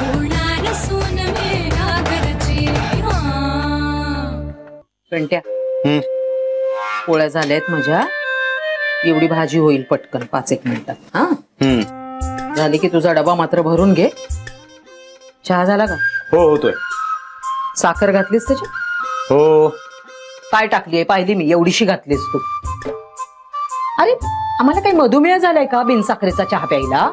होणार सून मेरा घरची. घंट्या पोळ्या झाल्यात माझ्या. एवढी भाजी होईल पटकन 5-1 मिनिटात. हा झाली की तुझा डबा मात्र भरून घे. चहा झाला का? हो होतोय. साखर घातलीस त्याची? हो. काय टाकलीये पाहिली मी, एवढीशी घातलीस तू. अरे आम्हाला काही मधुमेह झालाय का बिनसाखरेचा चहा प्यायला?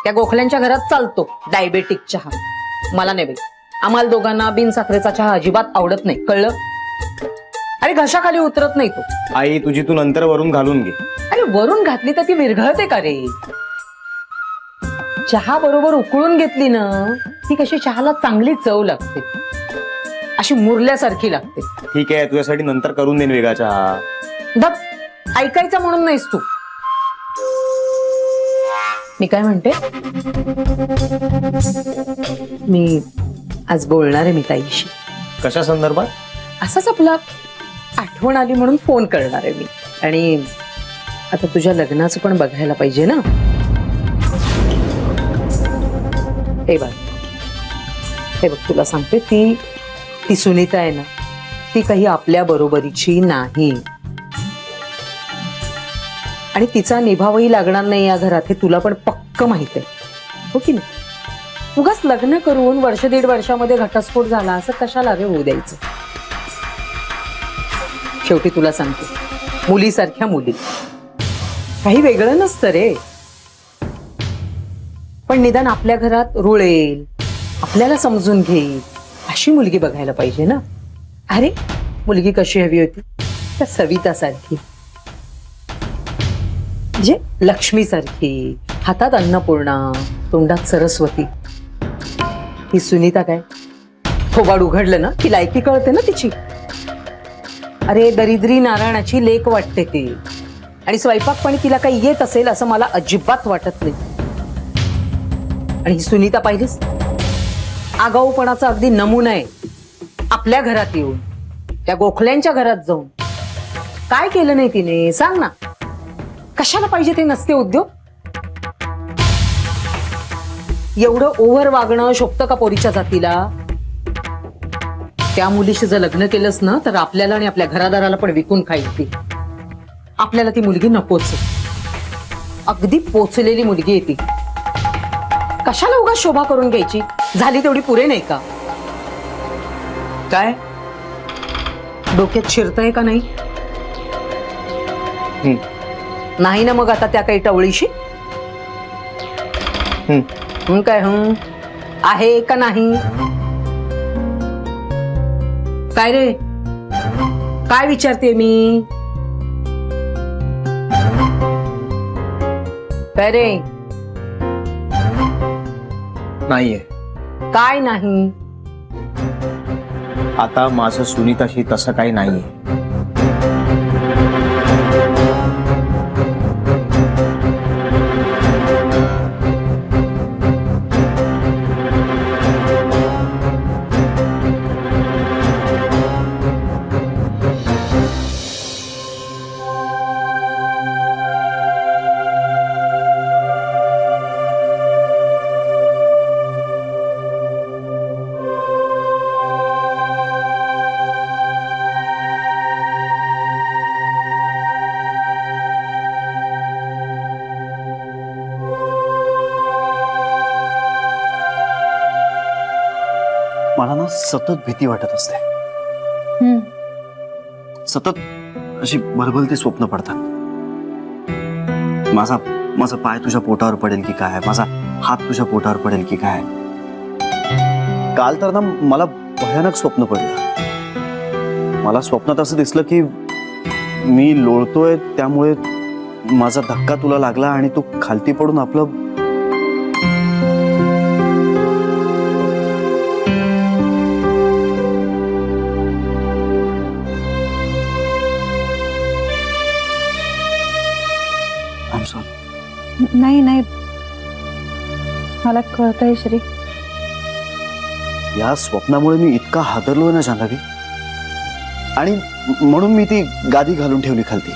त्या गोखल्यांच्या घरात चालतो डायबेटिक चहा. मला नाही बाई. आम्हाला दोघांना बिनसाखरेचा चहा अजिबात आवडत नाही, कळलं? अरे घशाखाली उतरत नाही तो. आई तुझी तू नंतर वरून घालून घे. अरे वरून घातली तर ती विरघळते का रे? चहा बरोबर उकळून घेतली ना ती कशी चहाला चांगली चव लागते, अशी मुरल्यासारखी लागते. ठीक आहे, तुझ्यासाठी नंतर करून देईन वेगळा चहा. धप ऐकायचं म्हणून नाहीस तू. मी काय म्हणते, मी आज बोलणार आहे मी ताईशी. कशा संदर्भात? असंच आपला आठवण आली म्हणून फोन करणार आहे मी. आणि आता तुझ्या लग्नाचं पण बघायला पाहिजे ना. हे बघ तुला सांगते, ती सुनीता आहे ना, ती काही आपल्या बरोबरीची नाही. आणि तिचा निभावही लागणार नाही या घरात, हे तुला पण पक्क माहित आहे, हो की नाही? उगाच लग्न करून 1-1.5 वर्षामध्ये घटस्फोट झाला असं कशाला रे होऊ द्यायचं? शेवटी तुला सांगते, मुलीसारख्या मुली काही वेगळं नसतं रे. पण निदान आपल्या घरात रुळेल, आपल्याला समजून घेईल अशी मुलगी बघायला पाहिजे ना. अरे मुलगी कशी हवी होती? त्या सविता सारखी, म्हणजे लक्ष्मी सारखी, हातात अन्नपूर्णा, तोंडात सरस्वती. ही सुनीता काय, थोबाड उघडलं ना की लायकी कळते ना तिची. अरे दरिद्री नारायणाची लेक वाटते ती. आणि स्वयंपाक पण तिला काही येत असेल असं मला अजिबात वाटत नाही. आणि ही सुनीता पाहिलीस, आगाऊपणाचा अगदी नमुना आहे. आपल्या घरात येऊन त्या गोखल्यांच्या घरात जाऊन काय केलं नाही तिने, सांग ना. कशाला पाहिजे ते नसते उद्योग? एवढं ओव्हर वागणं शोभतं का पोरीच्या जातीला? त्या मुलीशी जर लग्न केलंस ना तर आपल्याला आणि आपल्या घरादाराला पण विकून खाईल ती. आपल्याला ती मुलगी नकोच. अगदी पोचलेली मुलगी आहे ती. कशाला उगाच शोभा करून घ्यायची? झाली तेवढी पुरे नाही का? काय डोक्यात शिरतंय का नाही? नाही ना मग आता त्या काही टवळीशी काय आहे का नाही? काय रे, काय विचारते मी? काय रे? नाहीये. काय नाही? आता माझं सुनीताशी तसं काही नाहीये. मला ना सतत भीती वाटत असते. सतत अशी भलभलती स्वप्न पडतात. माझा पाय तुझ्या पोटावर पडेल की काय, माझा हात तुझ्या पोटावर पडेल की काय. काल तर ना मला भयानक स्वप्न पडलं. मला स्वप्नात असं दिसलं की मी लोळतोय, त्यामुळे माझा धक्का तुला लागला आणि तू खालती पडून आपलं नाही नाही, मला कळतंय श्री. या स्वप्नामुळे मी इतका हादरलोय ना जान्हवी, आणि म्हणून मी ती गादी घालून ठेवली खालती.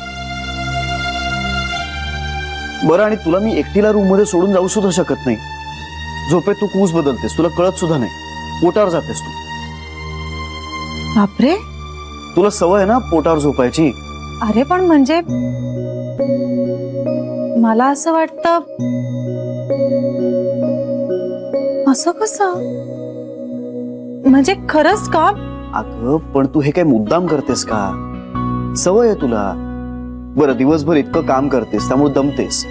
बरं, आणि तुला मी एकटीला रूम मध्ये सोडून जाऊ सुद्धा शकत नाही. झोपेत तू कूस बदलतेस, तुला कळत सुद्धा नाही. पोटावर जातेस तू. बापरे. तुला सवय आहे ना पोटावर झोपायची. अरे पण म्हणजे मला असं वाटतं, असं कसं म्हणजे खरंच का? अगं पण तू हे काय मुद्दाम करतेस का? सवय आहे तुला. बरं दिवसभर इतकं काम करतेस त्यामुळे दमतेस,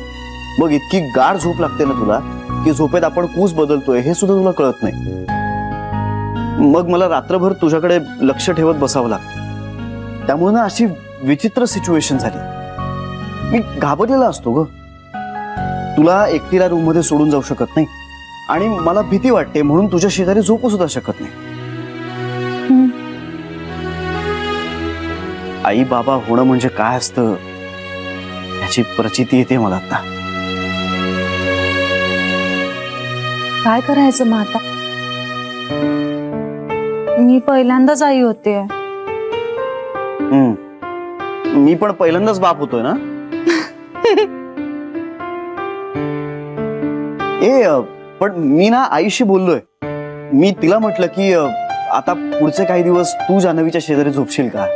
मग इतकी गाढ झोप लागते ना तुला की झोपेत आपण कूस बदलतोय हे सुद्धा तुला कळत नाही. मग मला रात्रभर तुझ्याकडे लक्ष ठेवत बसावं लागतं. त्यामुळे ना अशी विचित्र सिच्युएशन झाली. मी घाबरलेला असतो ग. तुला एकटीला रूम मध्ये सोडून जाऊ शकत नाही आणि मला भीती वाटते म्हणून तुझ्या शेजारी झोपू सुद्धा शकत नाही. आई बाबा होणं म्हणजे काय असतं याची प्रचिती येते मला आता. काय करायचं मग आता? मी पहिल्यांदाच आई होते. मी पण पहिल्यांदाच बाप होतोय ना. पण मी ना आईशी बोललोय. मी तिला म्हटलं की आता पुढचे काही दिवस तू जान्हवीच्या शेजारी झोपशील का?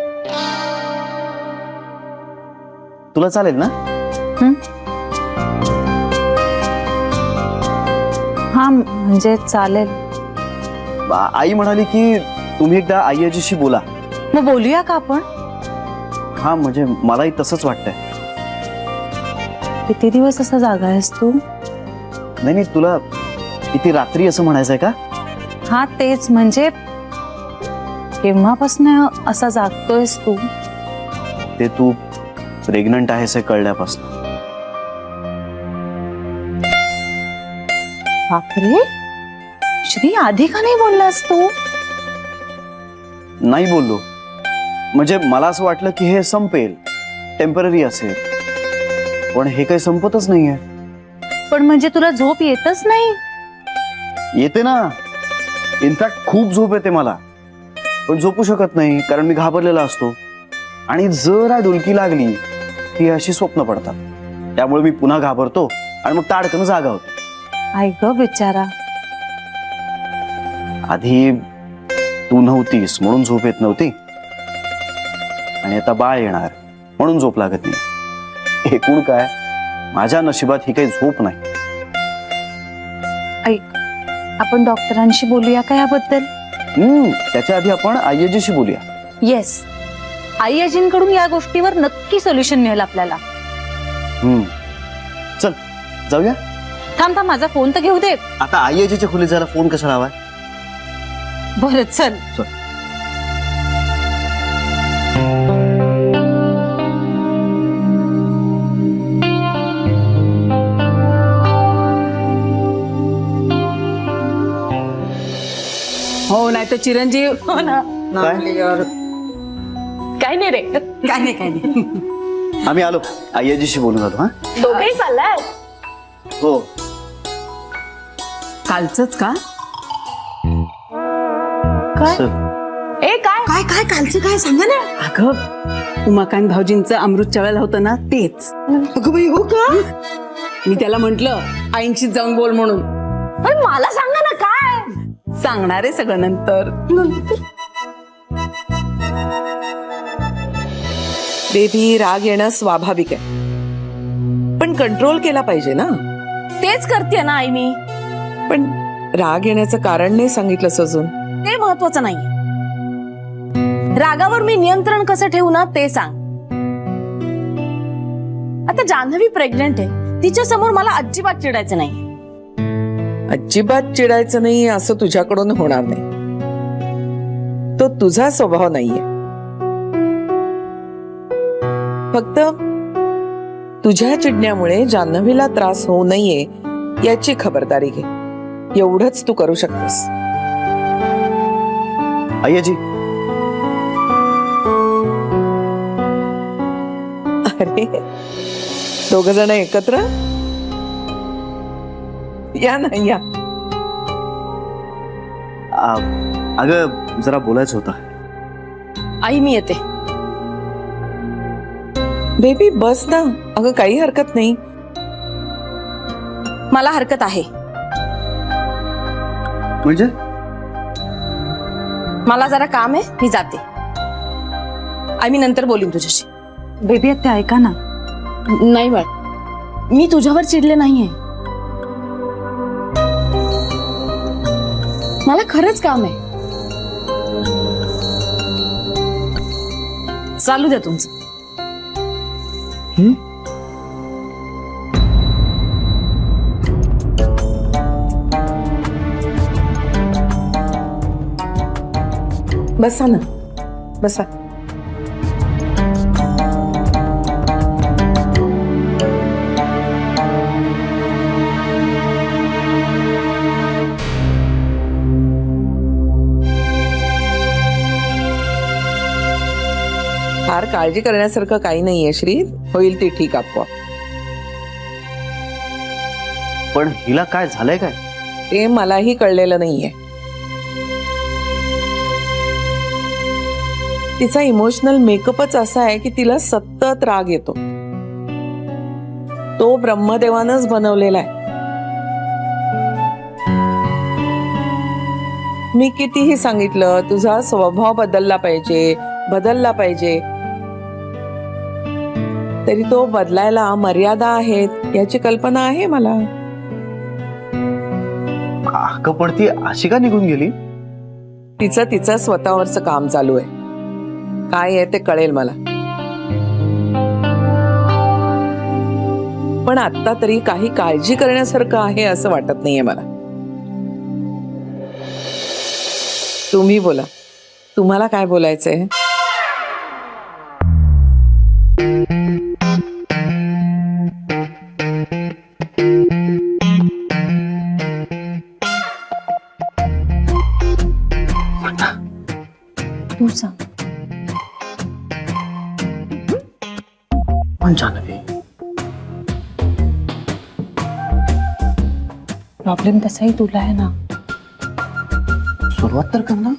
तुला चालेल ना? हा म्हणजे चालेल. आई म्हणाली की तुम्ही एकदा आई आजीशी बोला. मग बोलूया का आपण? हा म्हणजे मलाही तसंच वाटतंय. किती दिवस असा जागा आहेस तू? नाही नाही तुला किती रात्री असं म्हणायचंय का? हा तेच म्हणजे केव्हापासून असा जागतोयस तू? ते तू प्रेग्नंट आहेस हे कळल्यापासून. बापरे. श्री आधी का नाही बोललास तू? नाही बोललो म्हणजे मला असं वाटलं की हे संपेल, टेम्पररी असेल, पण हे काही संपतच नाहीये. पण म्हणजे तुला झोप येतच नाही? येते ना. इनफॅक्ट खूप झोप येते मला, पण झोपू शकत नाही कारण मी घाबरलेला असतो. आणि जरा डुलकी लागली की अशी स्वप्न पडतात. त्यामुळे मी पुन्हा घाबरतो आणि मग ताडकन जागा होतो. आई ग बिचारा. आधी तू नव्हतीस म्हणून झोप येत नव्हती आणि आता बाळ येणार म्हणून झोप लागत नाही. एकूण काय माझ्या नशिबात ही काही झोप नाही. ऐक, आपण डॉक्टरांशी बोलूया का याबद्दल? त्याच्या आधी आपण आईजीशी बोलूया. येस, आई आजींकडून या गोष्टीवर नक्की सोल्युशन मिळेल आपल्याला. चल जाऊया. थांब थांब, माझा फोन तर घेऊ दे. आता आईजीच्या खोलीत जायला फोन कशाला हवाय? बरं चल. हो नाही तर चिरंजीव. हो ना. काय नाही रे. काय नाही. आम्ही आलो, आईजीशी बोलून आलो. हा दोघेही चाललाय? हो. कालचंच का? काय? चल. ए काय? काय काय कालचं काय सांगा ना. अगं उमाकांत भाऊजींचं अमृत चळायला होतं ना तेच. अगं बाई हो का? मी त्याला म्हंटल आईंशीच जाऊन बोल म्हणून. मला सांगा ना काय सांगणार आहे सगळं नंतर. बेबी, राग येणं स्वाभाविक आहे, पण कंट्रोल केला पाहिजे ना. तेच करते ना आई मी. पण राग येण्याचं कारण नाही सांगितलंस अजून. ते महत्वाचं नाही. रागावर मी नियंत्रण कसं ठेवू ना ते सांग. आता जान्हवी प्रेग्नंट आहे, तिच्या समोर मला अजिबात चिडायचं नाही. अजिबात चिडायचं नाही असं तुझ्याकडून होणार नाही. तो तुझा स्वभाव नाहीये. फक्त तुझ्या चिडण्यामुळे जान्हवीला त्रास होऊ नये याची खबरदारी घे. एवढंच तू करू शकतेस. आईजी. अरे दोघ जण एकत्र या ना या. अगं जरा बोलायचं होतं. आई मी येते. बेबी बस ना. अगं काही हरकत नाही. मला हरकत आहे. म्हणजे मला जरा काम आहे, मी जाते. मी नंतर बोलीन तुझ्याशी. बेबी आत्या ऐका ना. नाही बाळ, मी तुझ्यावर चिडले नाहीये. मला खरंच काम आहे. चालू द्या तुमचं. बसा ना, बसा. फार काळजी करण्यासारखं काही नाहीये श्री, होईल ती ठीक आपोआप. पण हिला काय झालंय काय? ते मलाही कळलेलं नाहीये. तिचा इमोशनल मेकअपच असा आहे की तिला सतत राग येतो. तो ब्रह्मदेवानच बनवलेला आहे. मी कितीही सांगितलं तुझा स्वभाव बदलला पाहिजे, तरी तो बदलायला मर्यादा आहेत याची कल्पना आहे मला. अगं पण ती अशी का निघून गेली? तिचं स्वतःवरचं काम चालू आहे. काय आहे ते कळेल मला. पण आता तरी काही काळजी करण्यासारखं आहे असं वाटत नाहीये मला. तुम्ही बोला, तुम्हाला काय बोलायचंय? तू सांग. प्रॉब्लेम तसाही तुला आहे ना. सुरुवात तर कर ना.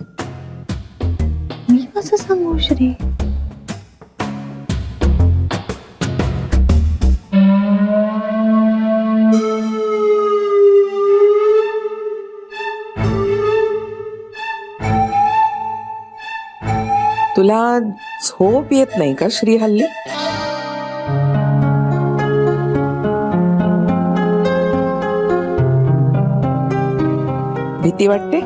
मी कसं सांगू श्री? तुला झोप येत नाही का श्री हल्ली? भीती वाटते?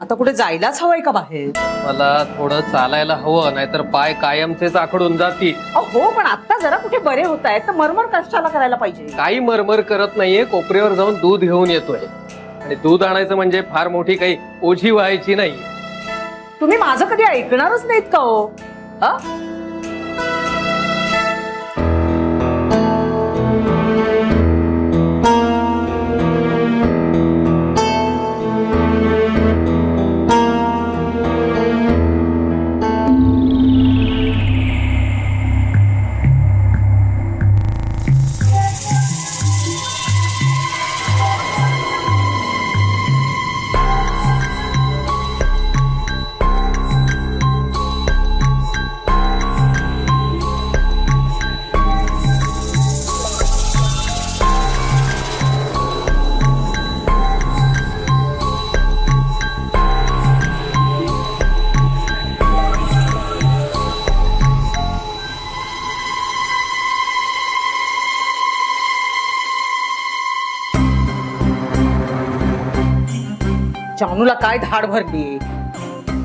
आता कुठे जायलाच हवंय का बाहेर? मला थोडं चालायला हवं, नाहीतर पाय कायमचेच आखडून जातील. हो, पण आता जरा कुठे बरे होत आहेत तर मरमर कष्टाला करायला पाहिजे. काही मरमर करत नाहीये, कोपऱ्यावर जाऊन दूध घेऊन येतोय. आणि दूध आणायचं म्हणजे फार मोठी काही ओझी व्हायची नाही. तुम्ही माझं कधी ऐकणारच नाहीत का हो? जानूला काय धाड भरली?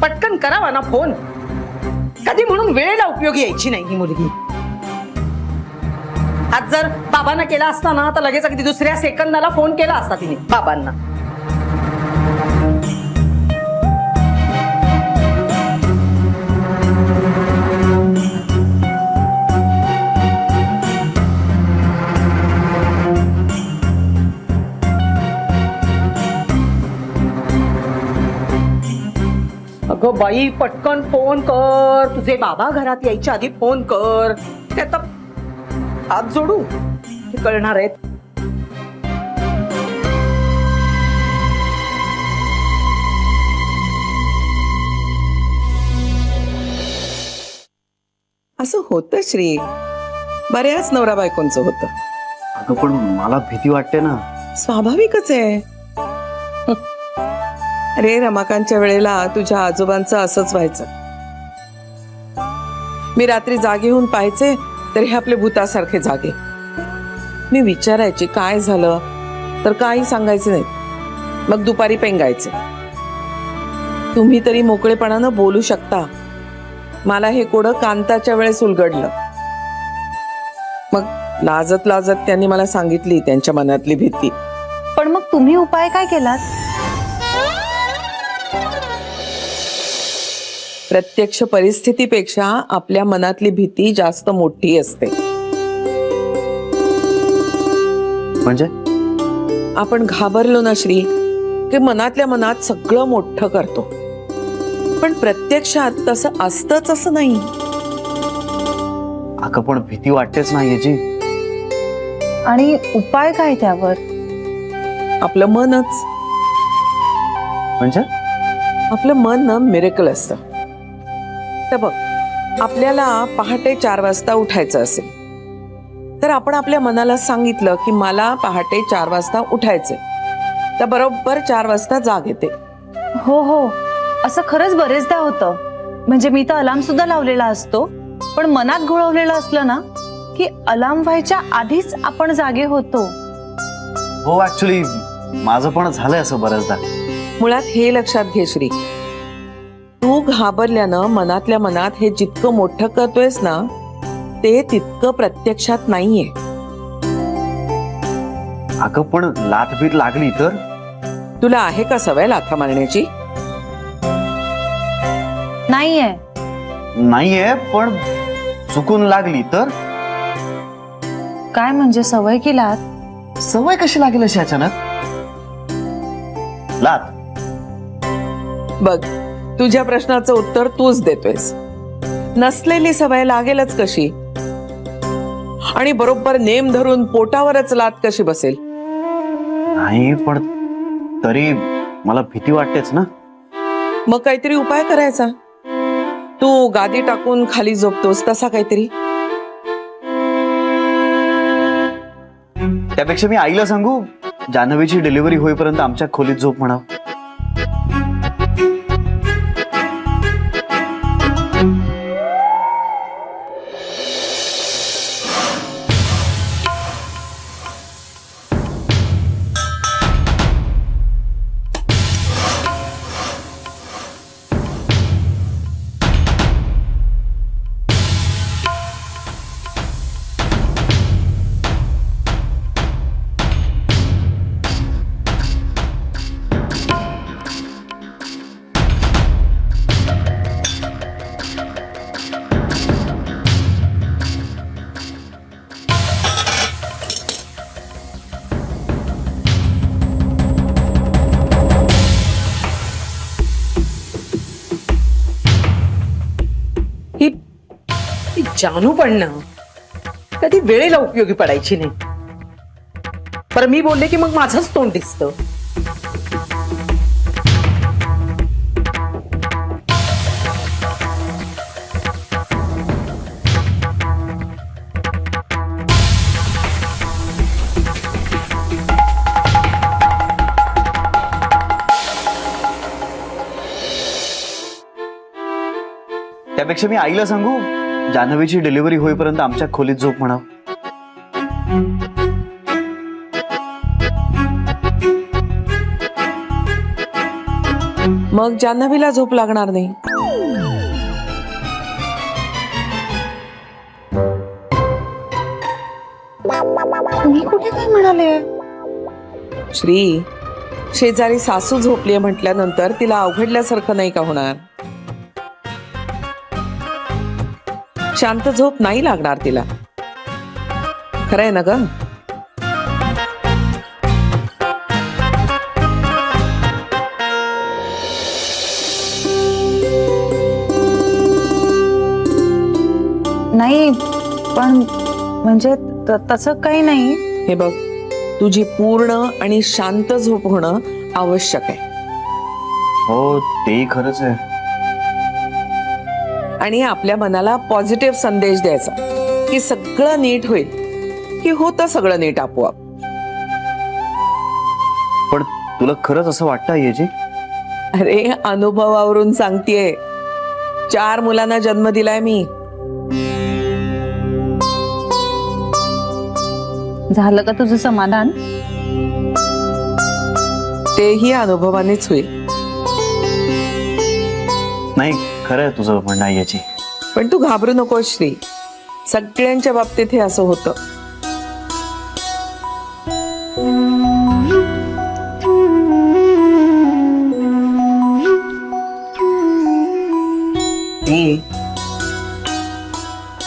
पटकन करावा ना फोन. कधी म्हणून वेळेला उपयोगी यायची नाही ही मुलगी. आज जर बाबांना केला असता ना तर लगेच अगदी दुसऱ्या सेकंदाला फोन केला असता तिने बाबांना. अगं बाई पटकन फोन कर, तुझे बाबा घरात यायच्या आधी फोन कर. ते आता हात जोडू हे कळणार आहेत. असं होतं श्री, बऱ्याच नवरा बायकोंचं होतं. अगं पण मला भीती वाटते ना. स्वाभाविकच आहे. अरे रमाकांतच्या वेळेला तुझ्या आजोबांचं असंच व्हायचं. मी रात्री जागे होऊन पाहायचे तर हे आपले भूतासारखे जागे. मी विचारायचे काय झालं तर काही सांगायचे नाही. मग दुपारी पेंगायचे. तुम्ही तरी मोकळेपणानं बोलू शकता, मला हे कोडं कांताच्या वेळेस उलगडलं. मग लाजत लाजत त्यांनी मला सांगितली त्यांच्या मनातली भीती. पण मग तुम्ही उपाय काय केलात? प्रत्यक्ष परिस्थितीपेक्षा आपल्या मनातली भीती जास्त मोठी असते. म्हणजे आपण घाबरलो ना श्री की मनातल्या मनात सगळं मोठं करतो. पण प्रत्यक्षात तसं असतंच असं नाही. अगं पण भीती वाटतेच ना याची. आणि उपाय काय त्यावर? आपलं मनच. म्हणजे आपलं मन ना मिरेकल असतं. तर बघ, आपल्याला पहाटे 4 वाजता उठायचं असेल तर आपण आपल्या मनाला सांगितलं की मला पहाटे 4 वाजता उठायचंय, तर बरोबर 4 वाजता जाग येते. हो हो, असं खरंच बरेचदा होतं. म्हणजे मी तर अलार्म सुद्धा लावलेला असतो, पण मनात घोळवलेलं असलं ना की अलार्म व्हायच्या आधीच आपण जागे होतो. हो ऍक्च्युली माझं पण झालंय असं बऱ्याचदा. मुळात हे लक्षात घे श्री, तू घाबरल्यानं मनातल्या मनात हे जितकं मोठं करतोयस ना ते तितकं प्रत्यक्षात नाहीये. अगं पण लाथबीत लागली तर? तुला आहे का सवय लाथा मारण्याची? नाहीये. नाहीये, पण चुकून लागली तर? काय म्हणजे सवय की लाथ? सवय कशी लागेल अशी अचानक? लाथ. बघ, तुझ्या प्रश्नाचं उत्तर तूच देतोयस. नसलेली सवय लागेलच कशी? आणि बरोबर नेम धरून पोटावरच लात कशी बसेल? नाही, पण तरी मला भीती वाटतेच ना. मग काहीतरी उपाय करायचा. तू गादी टाकून खाली झोपतोस तसा काहीतरी. त्यापेक्षा मी आईला सांगू जान्हवीची डिलिव्हरी होईपर्यंत आमच्या खोलीत झोप म्हणाव. ही जानू पण ना कधी वेळेला उपयोगी पडायची नाही. पर मी बोलले की मग माझंच तोंड दिसतं. त्यापेक्षा मी आईला सांगू जान्हवीची डिलिव्हरी होईपर्यंत आमच्या खोलीत झोप म्हणाव. मग जान्हवीला झोप लागणार नाही. तुम्ही कुठे काय म्हणाले? श्री, शेजारी सासू झोपलीये म्हटल्यानंतर तिला अवघडल्यासारखं नाही का होणार? शांत झोप नाही लागणार तिला. खरंय ना ग? नाही पण म्हणजे तसं काही नाही. हे बघ, तुझी पूर्ण आणि शांत झोप होणं आवश्यक आहे. हो तेही खरंच आहे. आणि आपल्या मनाला पॉझिटिव्ह संदेश द्यायचा की सगळं नीट होईल, की होतं सगळं नीट आपोआप. पण तुला खरंच असं वाटतं आईजी? अरे अनुभवावरून सांगतेय. 4 मुलांना जन्म दिलाय मी. झालं का तुझं समाधान? तेही अनुभवानेच होईल. नाही खरं आहे तुझं म्हणणं आईजी. पण तू घाबरू नको श्री, सगळ्यांच्या बाबतीत हे असं होतं.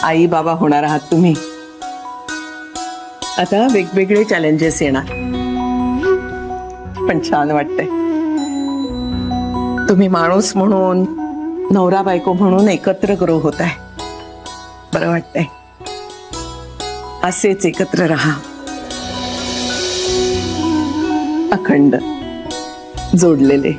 आई बाबा होणार आहात तुम्ही. आता वेगवेगळे चॅलेंजेस येणार, पण छान वाटतंय. तुम्ही माणूस म्हणून, नवरा बायको म्हणून एकत्र ग्रो होत आहे. बरं वाटतंय. असेच एकत्र राहा, अखंड जोडलेले.